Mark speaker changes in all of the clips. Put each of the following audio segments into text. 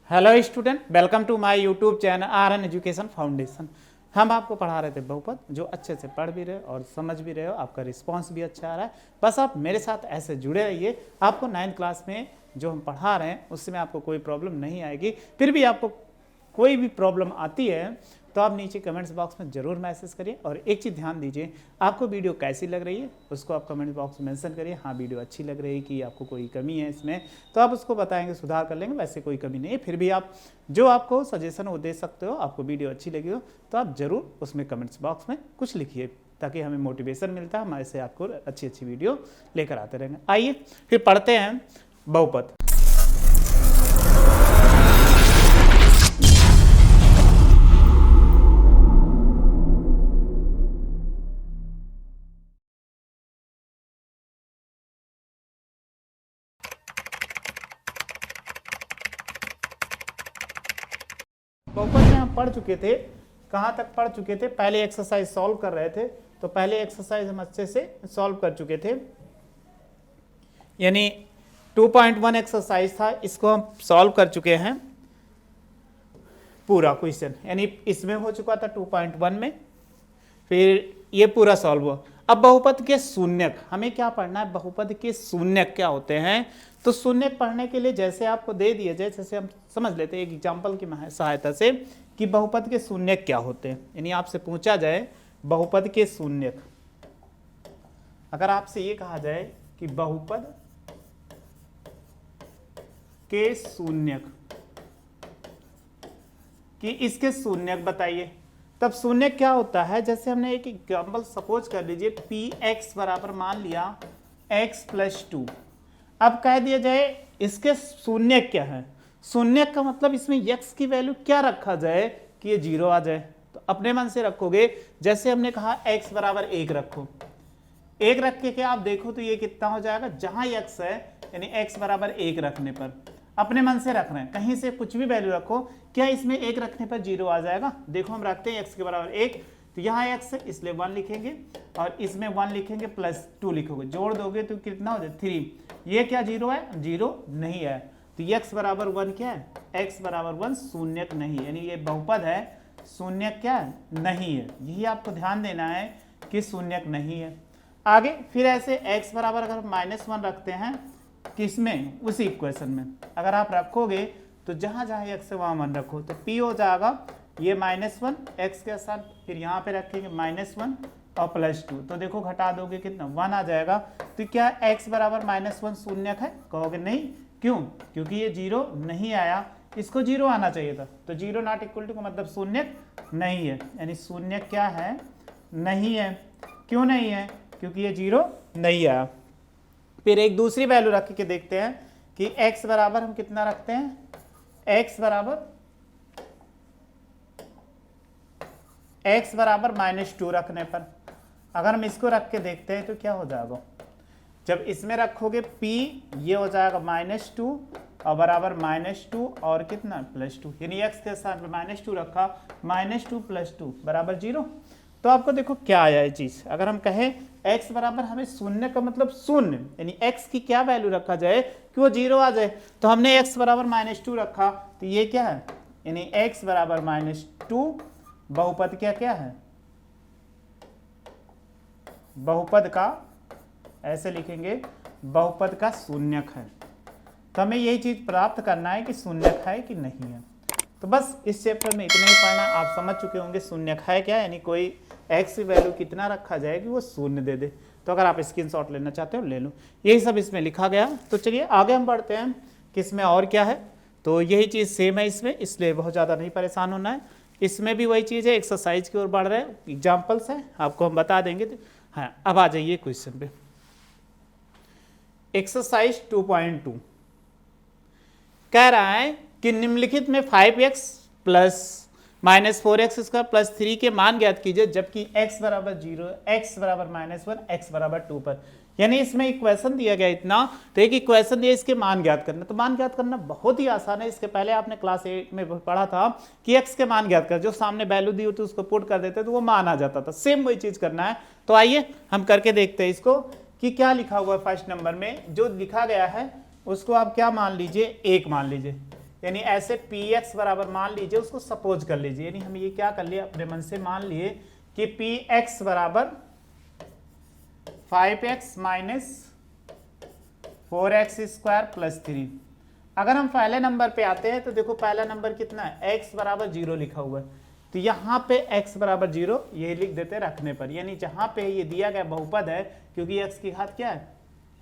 Speaker 1: Hello student, welcome to my YouTube channel RN. Education foundation. हम आपको पढ़ा रहे थे बहुपद, जो अच्छे से पढ़ भी रहे और समझ भी रहे हो, आपका रिस्पांस भी अच्छा आ रहा है। बस आप मेरे साथ ऐसे जुड़े रहिए, आपको 9th क्लास में जो हम पढ़ा रहे हैं उसमें आपको कोई प्रॉब्लम नहीं आएगी। फिर भी आपको कोई भी प्रॉब्लम आती है तो आप नीचे कमेंट्स बॉक्स में ज़रूर मैसेज करिए। और एक चीज़ ध्यान दीजिए, आपको वीडियो कैसी लग रही है उसको आप कमेंट बॉक्स में मेंशन करिए। हाँ, वीडियो अच्छी लग रही है कि आपको कोई कमी है इसमें, तो आप उसको बताएंगे, सुधार कर लेंगे। वैसे कोई कमी नहीं है, फिर भी आप जो आपको सजेशन वो दे सकते हो। आपको वीडियो अच्छी लगी हो तो आप ज़रूर उसमें कमेंट्स बॉक्स में कुछ लिखिए, ताकि हमें मोटिवेशन मिलता है, हम ऐसे आपको अच्छी अच्छी वीडियो लेकर आते रहेंगे। आइए फिर पढ़ते हैं बहुपद। बहुपद में हम पढ़ चुके थे, कहाँ तक पढ़ चुके थे? पहले एक्सरसाइज सॉल्व कर रहे थे, तो पहले एक्सरसाइज हम अच्छे से सॉल्व कर चुके थे। यानी 2.1 एक्सरसाइज था, इसको हम सॉल्व कर चुके हैं पूरा क्वेश्चन। यानी इसमें हो चुका था 2.1 में, फिर ये पूरा सॉल्व हुआ। अब बहुपद के शून्यक हमें क्या पढ़ना है? बहुपद के शून्यक क्या होते हैं? तो शून्यक पढ़ने के लिए जैसे आपको दे दिए जाए, जैसे हम समझ लेते हैं एक एग्जाम्पल की सहायता से कि बहुपद के शून्यक क्या होते हैं। यानी आपसे पूछा जाए बहुपद के शून्यक, अगर आपसे ये कहा जाए कि बहुपद के शून्यक, कि इसके शून्यक बताइए, तब शून्यक क्या होता है? जैसे हमने एक एग्जाम्पल सपोज कर लीजिए, पी एक्स बराबर मान लिया x + 2। अब कह दिया जाए इसके शून्यक क्या है? शून्यक का मतलब इसमें x की वैल्यू क्या रखा जाए कि ये 0 आ जाए। तो अपने मन से रखोगे, जैसे हमने कहा x बराबर 1 रखो, 1 रख के क्या आप देखो तो ये कितना हो जाएगा? जहां x है यानी x बराबर 1 रखने पर, अपने मन से रख रहे हैं, कहीं से कुछ भी वैल्यू रखो, क्या इसमें 1 रखने पर 0 आ जाएगा? देखो हम रखते हैं x के बराबर 1, तो यहाँ x है इसलिए 1 लिखेंगे, और इसमें 1 लिखेंगे +2 लिखोगे, जोड़ दोगे तो कितना हो जाए? 3। ये क्या 0 है? 0 नहीं है, तो x बराबर 1 क्या है? x बराबर 1 शून्यक नहीं, यानी ये बहुपद है, शून्यक क्या है? नहीं है। यही आपको ध्यान देना है कि शून्यक नहीं है। आगे फिर ऐसे x बराबर अगर -1 रखते हैं, किसमें? उसी इक्वेशन में अगर आप रखोगे तो जहां जहां x है वहां 1 रखो, तो p हो जाएगा ये -1 x के साथ, फिर यहाँ पे रखेंगे -1 और +2, तो देखो घटा दोगे कितना? 1 आ जाएगा। तो क्या x बराबर -1 शून्यक है? कहोगे नहीं। क्यों? क्योंकि ये 0 नहीं आया, इसको 0 आना चाहिए था, तो 0 नॉट इक्वल टू का मतलब शून्यक नहीं है, यानी शून्यक क्या है? नहीं है। क्यों नहीं है? क्योंकि ये 0 नहीं आया। फिर एक दूसरी वैल्यू रख के देखते हैं कि x बराबर हम कितना रखते हैं? x बराबर -2 रखने पर अगर हम इसको रख के देखते हैं तो क्या हो जाएगा? जब इसमें रखोगे p, ये हो जाएगा -2 और बराबर -2 और कितना? +2, यानी x के साथ -2 रखा, -2 + 2 बराबर 0। तो आपको देखो क्या आया ये चीज। अगर हम कहें x बराबर, हमें शून्य का मतलब शून्य, यानी x की क्या वैल्यू रखा जाए कि वो 0 आ जाए, तो हमने x बराबर -2 रखा, तो ये क्या है? यानी x बराबर -2 बहुपद क्या है? बहुपद का, ऐसे लिखेंगे, बहुपद का शून्यक है। तो हमें यही चीज प्राप्त करना है कि शून्यक है कि नहीं है। तो बस इस चैप्टर में इतना ही पढ़ना, आप समझ चुके होंगे शून्यक है क्या, यानी कोई x की वैल्यू कितना रखा जाए कि वो शून्य दे दे। तो अगर आप स्क्रीनशॉट लेना चाहते हो ले लो, यही सब इसमें लिखा गया। तो चलिए आगे हम बढ़ते हैं कि इसमें और क्या है। तो यही चीज़ सेम है इसमें, इसलिए बहुत ज़्यादा नहीं परेशान होना है। इसमें भी वही चीज़ है, एक्सरसाइज की ओर बढ़ रहे हैं, एग्जाम्पल्स हैं, आपको हम बता देंगे। हाँ, अब आ जाइए क्वेश्चन पे। एक्सरसाइज 2.2 कह रहा है कि निम्नलिखित में 5x + -4x² + 3 के मान ज्ञात कीजिए, जबकि x बराबर 0, x बराबर -1, x बराबर 2 पर। यानी इसमें इक्वेशन दिया गया इतना, तो एक इक्वेशन दिया, इसके मान ज्ञात करना। तो मान ज्ञात करना बहुत ही आसान है। इसके पहले आपने क्लास 8 में पढ़ा था कि x के मान ज्ञात कर, जो सामने वैल्यू दी होती है उसको पुट कर देते तो वो मान आ जाता था। सेम वही चीज करना है। तो आइए हम करके देखते हैं इसको कि क्या लिखा हुआ है। फर्स्ट नंबर में जो लिखा गया है उसको आप क्या मान लीजिए? 1 मान लीजिए। यानी ऐसे पी एक्स बराबर मान लीजिए, उसको सपोज कर लीजिए, यानी हम ये क्या कर लिए अपने मन से मान लिए कि पी एक्स बराबर 5x minus 4x square plus 3। अगर हम पहले नंबर पे आते हैं तो देखो पहला नंबर कितना है, x बराबर 0 लिखा हुआ है, तो यहाँ पे x बराबर 0 ये लिख देते हैं रखने पर, यानी जहाँ पे ये दिया गया बहुपद है, क्योंकि x की घात क्या है,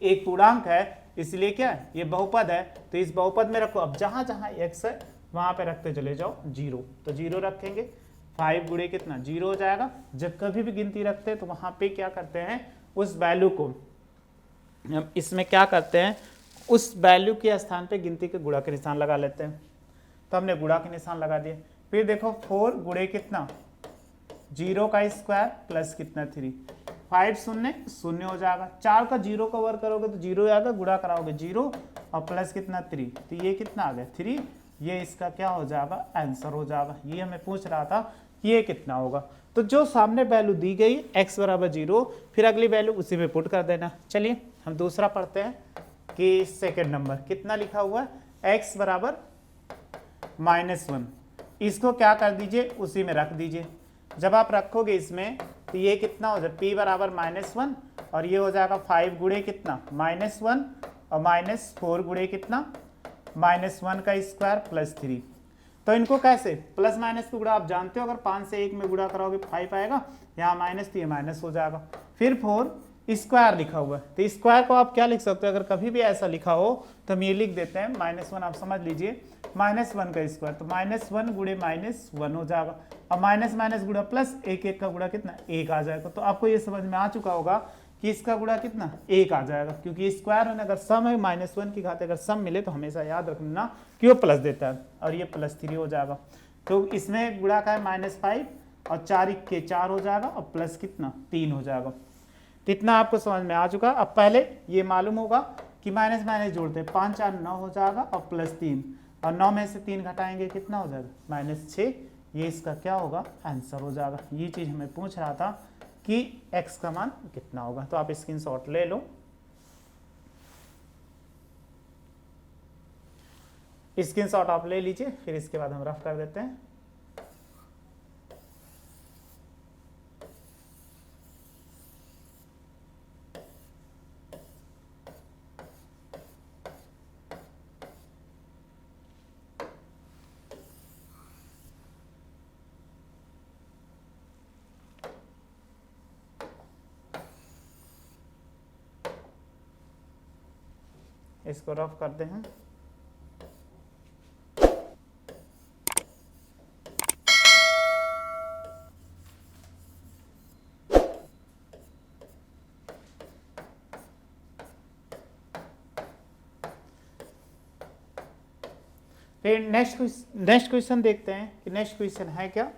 Speaker 1: एक पूर्णांक है, इसलिए क्या है ये बहुपद है, तो इस बहुपद में रखो। अब जहाँ जहाँ x है वहाँ पे रखते चले जाओ 0, तो 0 रखेंगे, 5 गुणे कितना 0 हो जाएगा। जब कभी भी गिनती रखते हैं तो वहाँ पे क्या करते हैं, उस वैल्यू को हम इसमें क्या करते हैं, उस वैल्यू के स्थान पे गिनती के गुणा के निशान लगा लेते हैं। तो हमने गुणा के निशान लगा दिए। फिर देखो 4 गुणे कितना 0 का स्क्वायर प्लस कितना 3, 5 शून्य शून्य हो जाएगा, 4 का 0 का वर्ग करोगे तो 0 आएगा, गुणा कराओगे 0 और प्लस कितना 3, तो ये कितना आ गया 3, ये इसका क्या हो जाएगा आंसर हो जाएगा। ये हमें पूछ रहा था कि ये कितना होगा, तो जो सामने वैल्यू दी गई x बराबर 0, फिर अगली वैल्यू उसी में पुट कर देना। चलिए हम दूसरा पढ़ते हैं कि सेकंड नंबर कितना लिखा हुआ है, x बराबर -1, इसको क्या कर दीजिए उसी में रख दीजिए। जब आप रखोगे इसमें तो ये कितना हो जाए, p बराबर -1 और ये हो जाएगा 5 गुणे कितना -1 और -4 गुणे कितना -1 का स्क्वायर प्लस 3। तो इनको कैसे प्लस माइनस का गुणा आप जानते हो, अगर 5 से 1 में गुणा कराओगे 5 आएगा, यहाँ माइनस तो ये माइनस हो जाएगा। फिर 4 स्क्वायर लिखा हुआ है, तो स्क्वायर को आप क्या लिख सकते हो, अगर कभी भी ऐसा लिखा हो तो हम ये लिख देते हैं -1, आप समझ लीजिए -1 का स्क्वायर, तो -1 गुणे -1 हो जाएगा, और माइनस माइनस गुणा प्लस 1 का गुणा कितना 1 आ जाएगा। तो आपको ये समझ में आ चुका होगा कि इसका गुणा कितना 1 आ जाएगा, क्योंकि स्क्वायर में अगर सम है -1 की घात अगर सम मिले तो हमेशा याद रखना कि वो प्लस देता है, और ये +3 हो जाएगा। तो इसमें गुणा का है -5 और 4 के 4 हो जाएगा और प्लस कितना 3 हो जाएगा। तो इतना आपको समझ में आ चुका। अब पहले ये मालूम होगा कि माइनस माइनस जोड़ते हैं, 5 4 9 हो जाएगा और +3, और 9 में से 3 घटाएंगे कितना हो जाएगा -6, ये इसका क्या होगा आंसर हो जाएगा। ये चीज़ हमें पूछ रहा था कि x का मान कितना होगा, तो आप स्क्रीनशॉट ले लो। स्क्रीनशॉट आप ले लीजिए, फिर इसके बाद हम रफ कर देते हैं। इसको रफ करते हैं। फिर नेक्स्ट क्वेश्चन देखते हैं कि नेक्स्ट क्वेश्चन है क्या।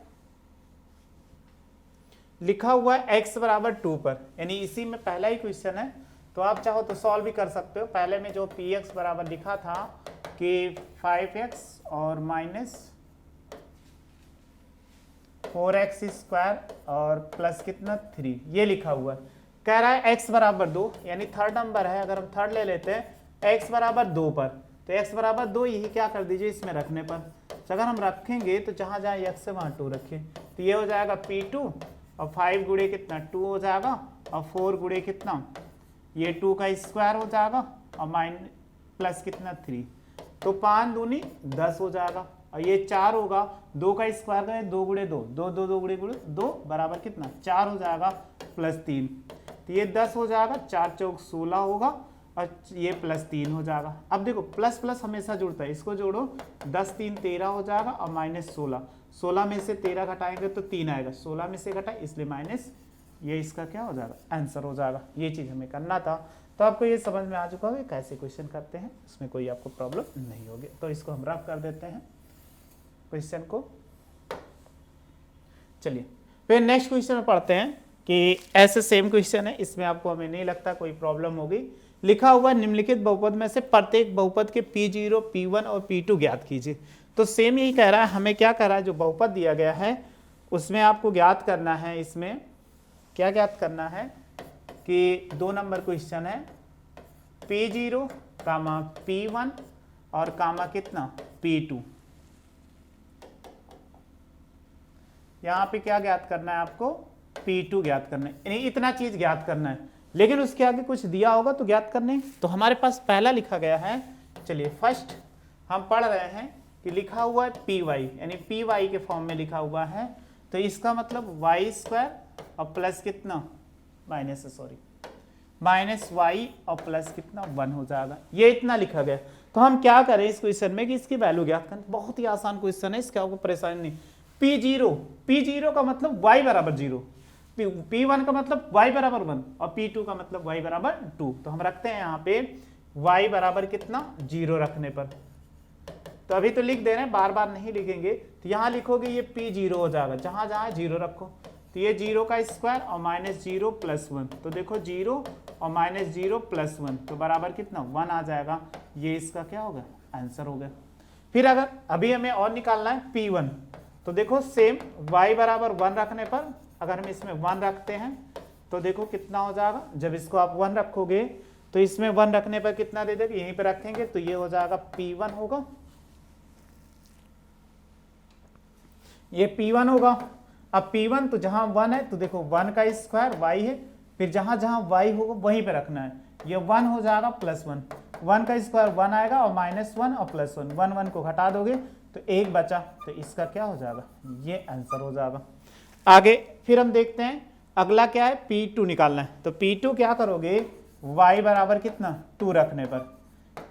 Speaker 1: लिखा हुआ है x बराबर 2 पर, यानी इसी में पहला ही क्वेश्चन है, तो आप चाहो तो सॉल्व भी कर सकते हो। पहले में जो px बराबर लिखा था कि 5x और -4x स्क्वायर और प्लस कितना 3, ये लिखा हुआ है। कह रहा है x बराबर 2, यानी थर्ड नंबर है, अगर हम थर्ड ले लेते हैं x बराबर 2 पर, तो x बराबर 2 यही क्या कर दीजिए इसमें रखने पर। तो अगर हम रखेंगे तो जहाँ जहाँ x है वहाँ 2 रखें, तो ये हो जाएगा p2 और 5 गुणे कितना 2 हो जाएगा, और 4 गुणे कितना ये 2 का स्क्वायर हो जाएगा और प्लस कितना 3, तो 5 दूनी 10 हो जाएगा, और ये 4 होगा, 2 का स्क्वायर का 2 गुणे 2, 2 2 2 गुणे 2 बराबर कितना 4 हो जाएगा प्लस 3, तो ये 10 हो जाएगा, 4 चौक 16 होगा और ये प्लस 3 हो जाएगा। अब देखो प्लस प्लस हमेशा जुड़ता है, इसको जोड़ो, 10 3 13 हो जाएगा और -16, 16 में से 13 घटाएंगे तो 3 आएगा, 16 में से घटा इसलिए माइनस, ये इसका क्या हो जाएगा आंसर हो जाएगा। ये चीज़ हमें करना था, तो आपको ये समझ में आ चुका होगा कैसे क्वेश्चन करते हैं, इसमें कोई आपको प्रॉब्लम नहीं होगी। तो इसको हम रफ कर देते हैं क्वेश्चन को। चलिए फिर नेक्स्ट क्वेश्चन में पढ़ते हैं कि ऐसे सेम क्वेश्चन है, इसमें आपको हमें नहीं लगता कोई प्रॉब्लम होगी। लिखा हुआ निम्नलिखित बहुपद में से प्रत्येक बहुपद के P0, P1 और P2 ज्ञात कीजिए। तो सेम यही कह रहा है, हमें क्या कह रहा है, जो बहुपद दिया गया है उसमें आपको ज्ञात करना है, इसमें क्या ज्ञात करना है कि 2 नंबर क्वेश्चन है P0, P1 और कितना P2। यहां पे क्या ज्ञात करना है आपको, P2 ज्ञात करना है, यानी इतना चीज ज्ञात करना है, लेकिन उसके आगे कुछ दिया होगा तो ज्ञात करने। तो हमारे पास पहला लिखा गया है, चलिए फर्स्ट हम पढ़ रहे हैं कि लिखा हुआ है पी वाई, यानी पी वाई के फॉर्म में लिखा हुआ है, तो इसका मतलब वाई स्क्वायर और प्लस कितना माइनस वाई और प्लस कितना 1 हो जाएगा। ये इतना लिखा गया। तो हम क्या करें इस क्वेश्चन में कि इसकी वैल्यू ज्ञात करें। बहुत ही आसान क्वेश्चन है, इसका आपको परेशानी नहीं। P0 का मतलब y बराबर 0, P1 का मतलब y बराबर 1 और P2 का मतलब y बराबर 2। तो हम रखते हैं यहाँ पे y बराबर कितना 0 रखने पर। तो अभी तो लिख दे रहे हैं, बार बार नहीं लिखेंगे। तो यहाँ लिखोगे ये P0 हो जाएगा, जहां जहां 0 रखो। तो ये 0 का स्क्वायर और -0 + 1, तो देखो 0 और -0 + 1 तो बराबर कितना 1 आ जाएगा। ये इसका क्या होगा, आंसर हो गया। फिर अगर अभी हमें और निकालना है P1, तो देखो सेम y बराबर 1 रखने पर अगर हम इसमें 1 रखते हैं तो देखो कितना हो जाएगा। जब इसको आप 1 रखोगे तो इसमें 1 रखने पर कितना दे देगा, यहीं पे रखेंगे तो ये हो जाएगा P1 होगा, ये P1 होगा। अब P1 तो जहां 1 है तो देखो 1 का स्क्वायर y है, फिर जहां जहां y होगा वहीं पे रखना है। ये 1 हो जाएगा +1, 1 का स्क्वायर 1 आएगा और -1 और +1, 1 को घटा दोगे तो 1 बचा, तो इसका क्या हो जाएगा, ये आंसर हो जाएगा। आगे फिर हम देखते हैं अगला क्या है, P2 निकालना है। तो P2 क्या करोगे, y बराबर कितना 2 रखने पर,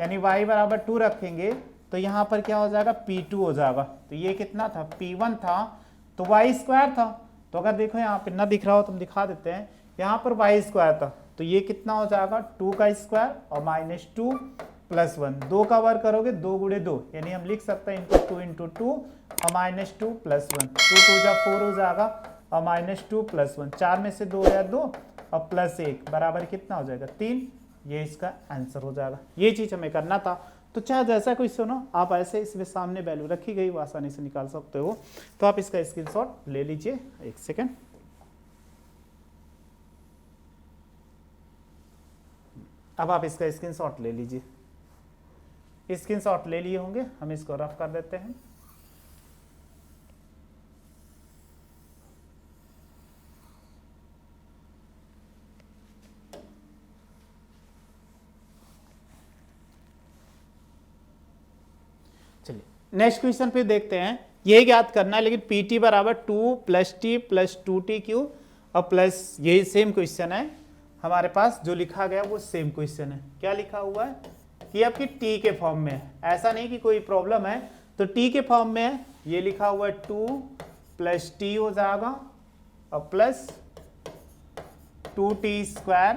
Speaker 1: यानी y बराबर 2 रखेंगे तो यहाँ पर क्या हो जाएगा P2 हो जाएगा। तो ये कितना था, P1 था तो y स्क्वायर था। तो अगर देखो यहाँ पे ना दिख रहा हो तो हम दिखा देते हैं, यहाँ पर y स्क्वायर था तो ये कितना हो जाएगा 2 का स्क्वायर और -2 + 1, 2 का वर्ग करोगे 2 × 2, यानी हम लिख सकते हैं 2 × 2 और -2 + 1, 2 2 जा 4 हो जाएगा और -2 + 1, 4 में से 2 गया 2 और +1 बराबर कितना हो जाएगा 3। ये इसका आंसर हो जाएगा। ये चीज हमें करना था। तो चाहे जैसा कोई सुनो आप ऐसे इसमें सामने वैल्यू रखी गई वो आसानी से निकाल सकते हो। तो आप इसका स्क्रीनशॉट ले लीजिए, एक सेकेंड। अब आप इसका स्क्रीनशॉट ले लीजिए, स्क्रीनशॉट ले लिए होंगे, हम इसको रफ कर देते हैं। चलिए नेक्स्ट क्वेश्चन पे देखते हैं। ये ज्ञात करना है, लेकिन Pt बराबर 2 + t + 2t³ और प्लस यही सेम क्वेश्चन है हमारे पास, जो लिखा गया वो सेम क्वेश्चन है। क्या लिखा हुआ है कि आपकी t के फॉर्म में है, ऐसा नहीं कि कोई प्रॉब्लम है, तो t के फॉर्म में है। ये लिखा हुआ है 2 + t हो जाएगा और +2t²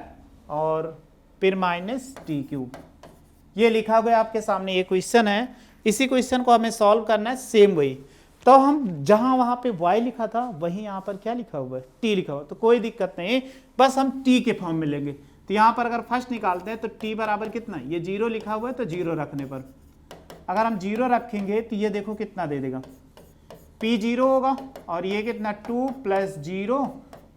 Speaker 1: और फिर -t³। ये लिखा हुआ है आपके सामने, ये क्वेश्चन है। इसी क्वेश्चन को हमें सॉल्व करना है सेम वही। तो हम जहां वहां पे y लिखा था वहीं यहां पर क्या लिखा हुआ है, t लिखा हुआ, तो कोई दिक्कत नहीं, बस हम t के फॉर्म में लेंगे। तो यहां पर अगर फर्स्ट निकालते हैं तो t बराबर कितना, ये 0 लिखा हुआ है तो 0 रखने पर अगर हम 0 रखेंगे तो ये देखो कितना दे देगा, P0 होगा और ये कितना 2 + 0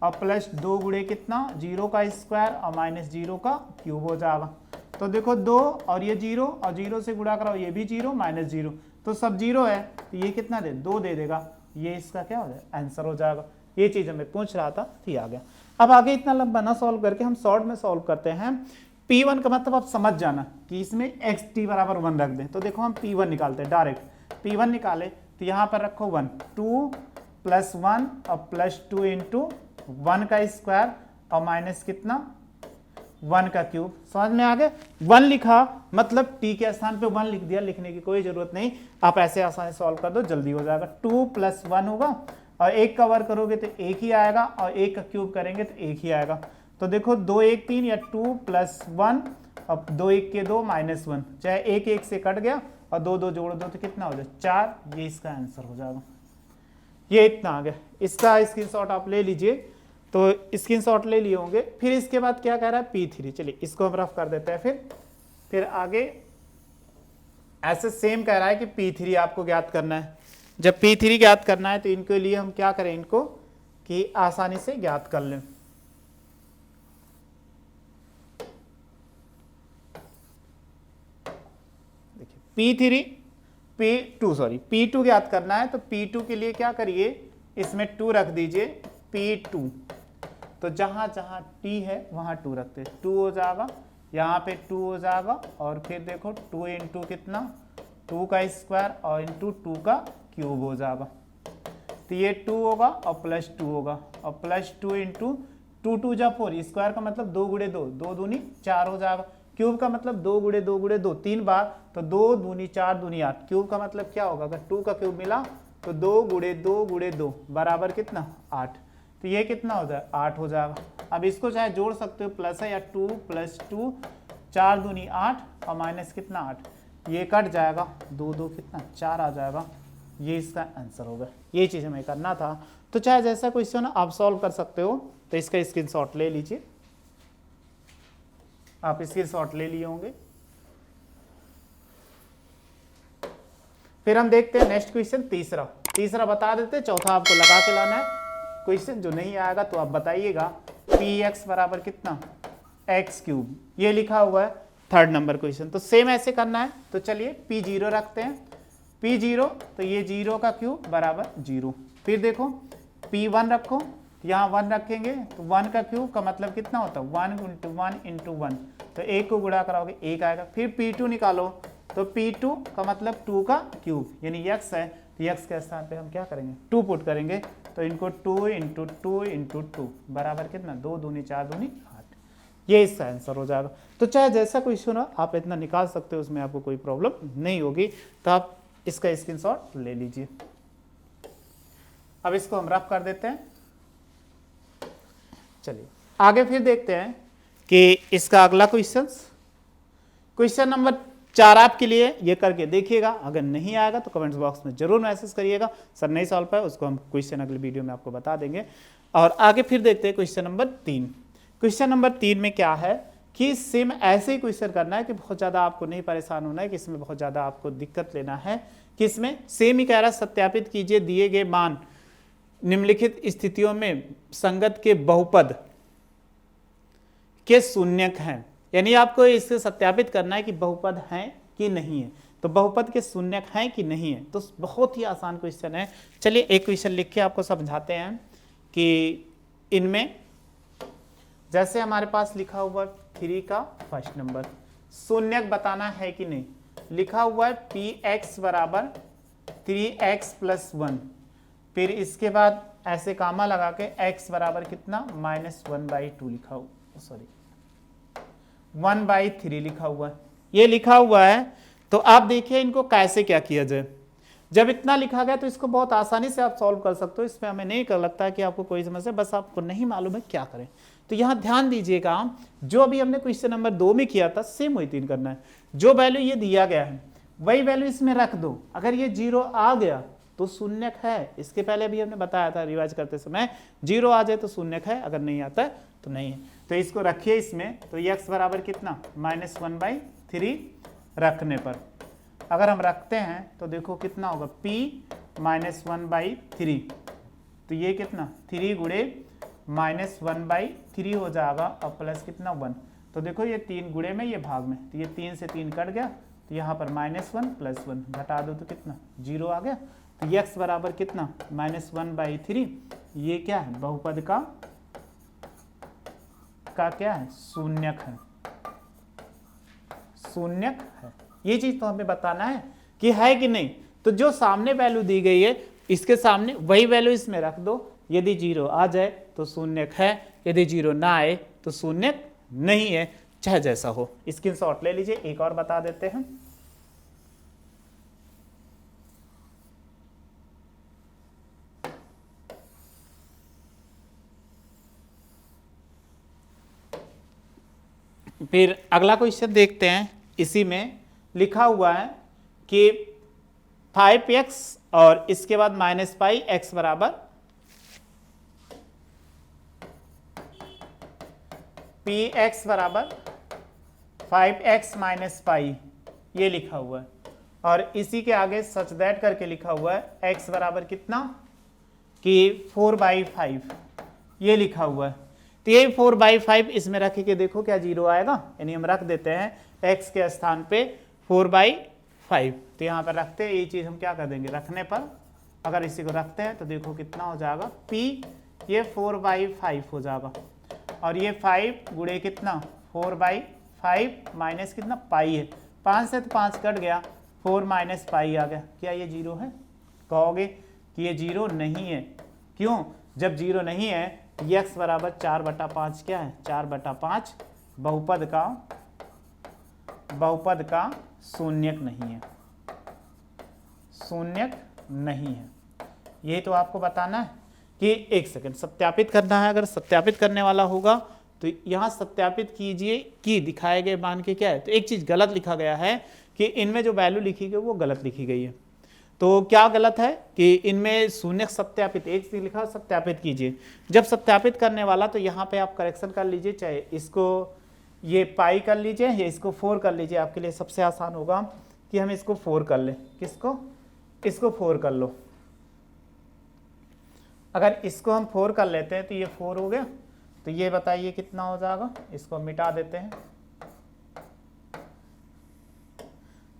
Speaker 1: और +2 गुणे कितना 0 का स्क्वायर और -0 का क्यूब हो जाएगा। तो देखो 2 और ये 0 और 0 से गुणा कराओ, ये भी 0 -0 तो सब 0 है, तो ये कितना दे 2 दे देगा। ये इसका क्या हो जाएगा, आंसर हो जाएगा। ये चीज हमें पूछ रहा था, तो आ गया। अब आगे इतना लंबा ना सॉल्व करके हम शॉर्ट में सॉल्व करते हैं। P1 का मतलब आप समझ जाना कि इसमें xt बराबर 1 रख दें। तो देखो हम P1 निकालते हैं डायरेक्ट। P1 निकाले तो यहाँ पर रखो 1, 2 + 1 और +2 × 1 का स्क्वायर और माइनस कितना 1 का क्यूब। समझ में आ गया, 1 लिखा मतलब t के स्थान पे 1 लिख दिया, लिखने की कोई जरूरत नहीं, आप ऐसे आसानी से सॉल्व कर दो, जल्दी हो जाएगा। 2 + 1 होगा और 1 का वर्ग करोगे तो 1 ही आएगा और 1 का क्यूब करेंगे तो 1 ही आएगा। तो देखो 2 1 3 या 2 + 1 अब 2 1 के 2 -1, चाहे 1 1 से कट गया और 2 2 जोड़ दो तो कितना हो जाए 4। ये इसका आंसर हो जाएगा। ये इतना आ गया। इसका स्क्रीनशॉट आप ले लीजिए। तो स्क्रीनशॉट ले लिए होंगे। फिर इसके बाद क्या कह रहा है P3, चलिए इसको हम रफ कर देते हैं। फिर आगे ऐसे सेम कह रहा है कि P3 आपको ज्ञात करना है। जब P3 ज्ञात करना है तो इनके लिए हम क्या करें, इनको कि आसानी से ज्ञात कर लें। देखिए P3 P2 ज्ञात करना है, तो P2 के लिए क्या करिए, इसमें 2 रख दीजिए, P2, तो जहां जहां T है वहां 2 रखते, 2 हो जाएगा, यहाँ पे 2 हो जाएगा, और फिर देखो 2 इंटू कितना, 2 का स्क्वायर और इंटू 2 का क्यूब हो जाएगा, तो ये 2 होगा और प्लस 2 होगा, और प्लस 2 इंटू 2 2 जा 4, स्क्वायर का मतलब 2 गुणे 2, 2 दूनी 4 हो जाएगा, क्यूब का मतलब 2 गुणे 2 गुणे 2 3 बार, तो 2 दूनी 4 दूनी 8, क्यूब का मतलब क्या होगा, अगर 2 का क्यूब मिला तो 2 गुणे 2 गुणे 2 बराबर कितना 8, तो ये कितना हो जाए 8 हो जाएगा। अब इसको चाहे जोड़ सकते हो, प्लस है या 2 प्लस 2, 4 दूनी 8 और माइनस कितना 8, ये कट जाएगा, 2 2 कितना 4 आ जाएगा, ये इसका आंसर होगा। ये चीज़ हमें करना था, तो चाहे जैसा क्वेश्चन आप सॉल्व कर सकते हो, तो इसका स्क्रीनशॉट ले लीजिए, आप स्क्रीनशॉट ले लिए होंगे। फिर हम देखते हैं नेक्स्ट क्वेश्चन, तीसरा बता देते, चौथा आपको लगा के लाना है। क्वेश्चन जो नहीं आएगा तो आप बताइएगा, px बराबर कितना x क्यूब, ये लिखा हुआ है 3rd नंबर क्वेश्चन, तो सेम ऐसे करना है। तो चलिए p0 रखते हैं, p0 तो ये 0 का क्यूब बराबर 0, फिर देखो p1 रखो, यहाँ 1 रखेंगे तो 1 का क्यूब का मतलब कितना होता है 1 इंटू 1 इंटू 1, तो 1 को गुणा कराओगे 1 आएगा, फिर p2 निकालो, तो p2 का मतलब 2 का क्यूब यानी x है, तो x के स्थान पे हम क्या करेंगे 2 पुट करेंगे, तो इनको 2 इंटू 2 इंटू 2 बराबर कितना 2 दूनी 4 दूनी 8, ये इसका आंसर हो जाएगा। तो चाहे जैसा क्वेश्चन हो आप इतना निकाल सकते हो, उसमें आपको कोई प्रॉब्लम नहीं होगी, तो आप इसका स्क्रीनशॉट ले लीजिए। अब इसको हम रफ कर देते हैं। चलिए आगे फिर देखते हैं कि इसका अगला क्वेश्चन नंबर 4 आपके लिए ये करके देखिएगा, अगर नहीं आएगा तो कमेंट्स बॉक्स में जरूर मैसेज करिएगा, सर नहीं सॉल्व पाए उसको हम क्वेश्चन अगले वीडियो में आपको बता देंगे। और आगे फिर देखते हैं क्वेश्चन नंबर 3। क्वेश्चन नंबर 3 में क्या है कि सेम ऐसे ही क्वेश्चन करना है कि बहुत ज़्यादा आपको नहीं परेशान होना है, कि इसमें बहुत ज़्यादा आपको दिक्कत लेना है, कि इसमें सेम ही कह रहा है सत्यापित कीजिए दिए गए मान निम्नलिखित स्थितियों में संगत के बहुपद के शून्यक हैं, यानी आपको इससे सत्यापित करना है कि बहुपद हैं कि नहीं है, तो बहुपद के शून्यक हैं कि नहीं है। तो बहुत ही आसान क्वेश्चन है। चलिए एक क्वेश्चन लिख के आपको समझाते हैं कि इनमें जैसे हमारे पास लिखा हुआ 3 का फर्स्ट नंबर शून्यक बताना है कि नहीं, लिखा हुआ है px बराबर 3x प्लस 1, फिर इसके बाद ऐसे कामा लगा के x बराबर कितना -1/2 लिखा हुआ, सॉरी 1/3 लिखा हुआ है, ये लिखा हुआ है। तो आप देखिए इनको कैसे क्या किया जाए। जब इतना लिखा गया तो इसको बहुत आसानी से आप सॉल्व कर सकते हो, इसमें हमें नहीं कर लगता है कि आपको कोई समस्या, बस आपको नहीं मालूम है क्या करें। तो यहाँ ध्यान दीजिएगा, जो अभी हमने क्वेश्चन नंबर 2 में किया था सेम वही 3 करना है। जो वैल्यू ये दिया गया है वही वैल्यू इसमें रख दो, अगर ये 0 आ गया तो शून्यक है, इसके पहले भी हमने बताया था रिवाइज करते समय, 0 आ जाए तो शून्यक है, अगर नहीं आता है तो नहीं है। तो इसको रखिए इसमें, तो x बराबर कितना -1/3 रखने पर अगर हम रखते हैं तो देखो कितना होगा p -1/3, तो ये कितना 3 गुणे -1/3 हो जाएगा और प्लस कितना 1, तो देखो ये 3 गुणे में ये भाग में, तो ये 3 से 3 कट गया, तो यहाँ पर -1 प्लस 1 घटा दो तो कितना 0 आ गया। तो x बराबर कितना -1/3, ये क्या है बहुपद का क्या है शून्यक है, शून्यक है। ये चीज तो हमें बताना है कि है कि नहीं। तो जो सामने वैल्यू दी गई है इसके सामने वही वैल्यू इसमें रख दो, यदि 0 आ जाए तो शून्यक है, यदि 0 ना आए तो शून्यक नहीं है, चाहे जैसा हो। स्क्रीनशॉट ले लीजिए। एक और बता देते हैं, फिर अगला क्वेश्चन देखते हैं। इसी में लिखा हुआ है कि 5x और इसके बाद -πx बराबर px बराबर 5x - π, ये लिखा हुआ है। और इसी के आगे सच दैट करके लिखा हुआ है x बराबर कितना कि 4/5, ये लिखा हुआ है। तो ये 4/5 इसमें रख के देखो क्या 0 आएगा, यानी हम रख देते हैं x के स्थान पे 5। तो यहाँ पर रखते हैं, ये चीज़ हम क्या कर देंगे, रखने पर अगर इसी को रखते हैं तो देखो कितना हो जाएगा p, ये 4/5 हो जाएगा, और ये 5 गुणे कितना 4/5 माइनस कितना पाई है, 5 से तो 5 कट गया, 4 माइनस पाई आ गया। क्या ये जीरो है? कहोगे कि ये जीरो नहीं है। क्यों? जब जीरो नहीं है x बराबर 4/5 क्या है, 4/5 बहुपद का शून्यक नहीं है, शून्यक नहीं है। ये तो आपको बताना है कि एक सेकंड सत्यापित करना है। अगर सत्यापित करने वाला होगा तो यहाँ सत्यापित कीजिए कि दिखाए गए मान के क्या है। तो एक चीज़ गलत लिखा गया है कि इनमें जो वैल्यू लिखी गई वो गलत लिखी गई है। तो क्या गलत है कि इनमें शून्य सत्यापित, एक चीज लिखा सत्यापित कीजिए। जब सत्यापित करने वाला तो यहाँ पे आप करेक्शन कर लीजिए, चाहे इसको ये पाई कर लीजिए या इसको 4 कर लीजिए, आपके लिए सबसे आसान होगा कि हम इसको 4 कर लें। किसको? इसको 4 कर लो। अगर इसको हम 4 कर लेते हैं तो ये 4 हो गया, तो ये बताइए कितना हो जाएगा। इसको मिटा देते हैं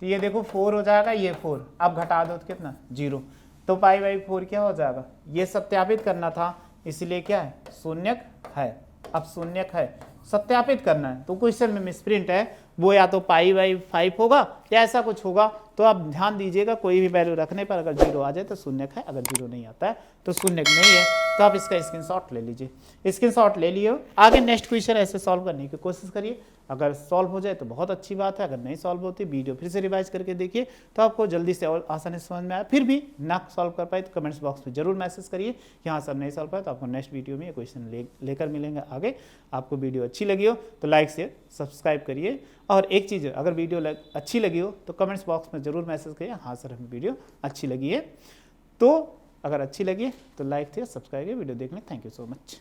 Speaker 1: तो ये देखो 4 हो जाएगा, ये 4, अब घटा दो तो कितना 0, तो π/4 क्या हो जाएगा। ये सत्यापित करना था, इसलिए क्या है शून्यक है। अब शून्यक है, सत्यापित करना है तो क्वेश्चन में मिसप्रिंट है, वो या तो π/5 होगा या ऐसा कुछ होगा। तो आप ध्यान दीजिएगा, कोई भी वैल्यू रखने पर अगर 0 आ जाए तो शून्यक है, अगर 0 नहीं आता है तो शून्यक नहीं है। तो आप इसका स्क्रीनशॉट ले लीजिए। स्क्रीनशॉट ले लिए, आगे नेक्स्ट क्वेश्चन ऐसे सॉल्व करने की कोशिश करिए। अगर सॉल्व हो जाए तो बहुत अच्छी बात है, अगर नहीं सॉल्व होती वीडियो फिर से रिवाइज करके देखिए तो आपको जल्दी से और आसानी से समझ में आए। फिर भी ना सॉल्व कर पाए तो कमेंट्स बॉक्स में जरूर मैसेज करिए कि हाँ सर नहीं सॉल्व पाए, तो आपको नेक्स्ट वीडियो में ये क्वेश्चन लेकर मिलेंगे आगे। आपको वीडियो अच्छी लगी हो तो लाइक शेयर सब्सक्राइब करिए। और एक चीज़, अगर वीडियो अच्छी लगी हो तो कमेंट्स बॉक्स में जरूर मैसेज करिए हाँ सर हमें वीडियो अच्छी लगी है। तो अगर अच्छी लगी है तो लाइक शेयर सब्सक्राइब करिए। वीडियो देखने थैंक यू सो मच।